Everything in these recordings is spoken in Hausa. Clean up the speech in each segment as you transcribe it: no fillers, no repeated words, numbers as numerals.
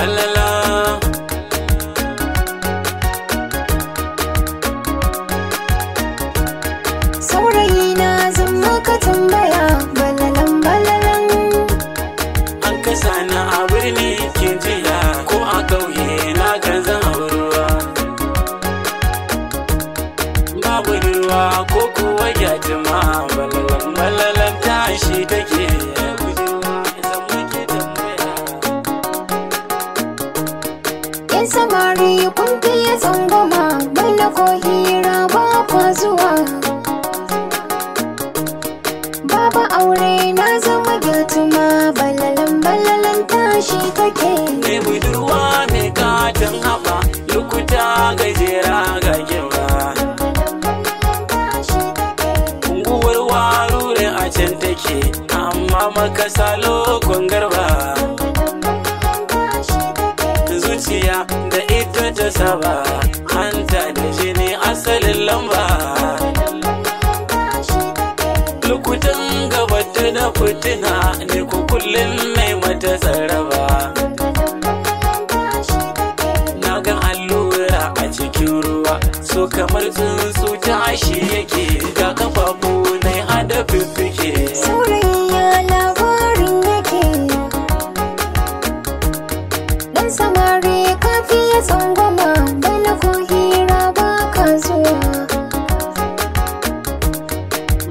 balala. Saurayi na zan maka tambaya, balalan balalan. An kasa na a birni kin jiya, ko a ƙauye na ga zan ruwa. Babu ruwa ko kuwa gyatuma, balalan balalan tashi take. Yan samari kun fiye tsangwama, balla ko hira ba kwa zuwa. Baba aure na zama gyatuma, balalan balalan tashi take. Mai budurwa mai katon haɓa, lokuta gajera ga girma. Unguwar warure a can take, amma makasa lokon garba. Zuciya da ita ta saba, hanta da jini asalin lamba. Lokutan gabata da fitina ne ku kullum mai mata tsaraba. Na ga allura a cikin ruwa, so kamar tsuntsu tashi yake, ga kafafu na hada fiffike. Saurayi ya labarin yake, dan samari ka fiye tsangwama, balla ko hira ba ka zuwa.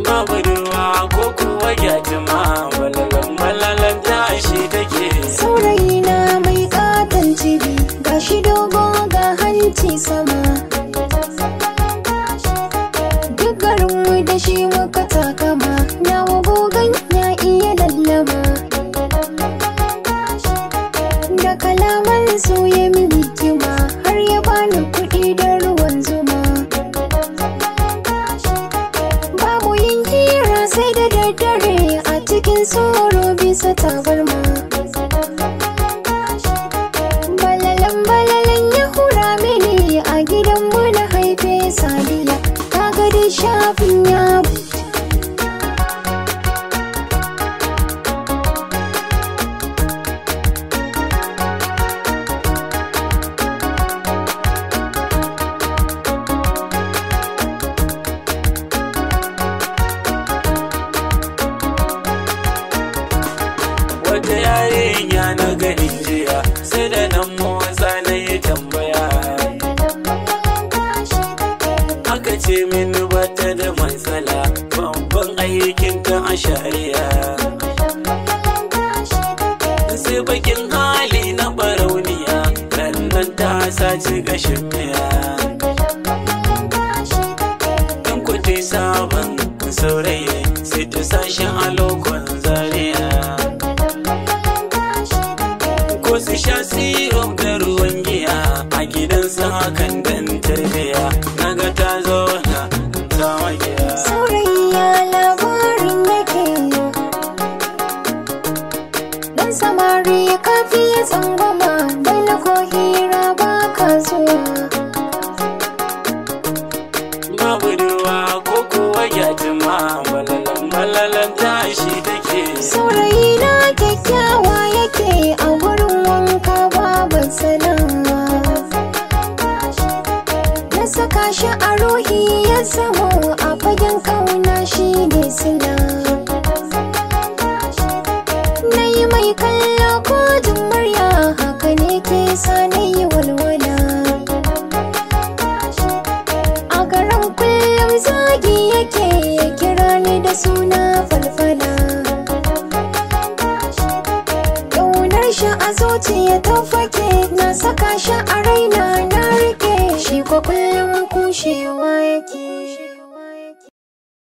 Babu ruwa ko kuwa gyatuma, balalan balalan tashi take. Saurayi na mai katon cibi, ga shi dogo ga hanci sama. Duk garinmu da shi muka takama, nawa gogon ya iya lallama. Da kalaman su ya mini kima, har ya bani kuɗi da ruwan zuma. Babu yin hira sai da daddare, a cikin tsoro bisa tabarma. Balalan balalan ya hura mini, a gidanmu na haife sadiya, kaga dai shafin ya Wata yarinya na ganin jiya, sai da nan motsa na yi tambaya. Aka ce mini bata da matsala, babban aikin ta a shari'a. Sai bakin hali na barauniya, rannan ta saci gashin miya. In kuti sabon saurayi, sai ta sashi a lokon zariya. Ko su sha sirom da ruwan giya, a gidansa hakan dan tarbiya. Naga ta zauna ta magiya. saurayi ya labarin yake, dan samari ka fiye tsangwama, balla ko hira ba ka zuwa. Babu ruwa ko kuwa gyatuma, balalan balalan tashi take. Saurayi na kyakkyawa yake, a gurin wanka babu salama. Na saka shi a ruhi ya zamo, a fagen kauna shi ne sila. Na yi mai kallo ko jin murya, haka ne ke sa na yi walwala. A garin kullum zagi yake, ya kira ni da suna falfala. Ƙaunar shi a zuciya ta fake, na saka shi a raina na rike, shi kwa kullum kushewa yake.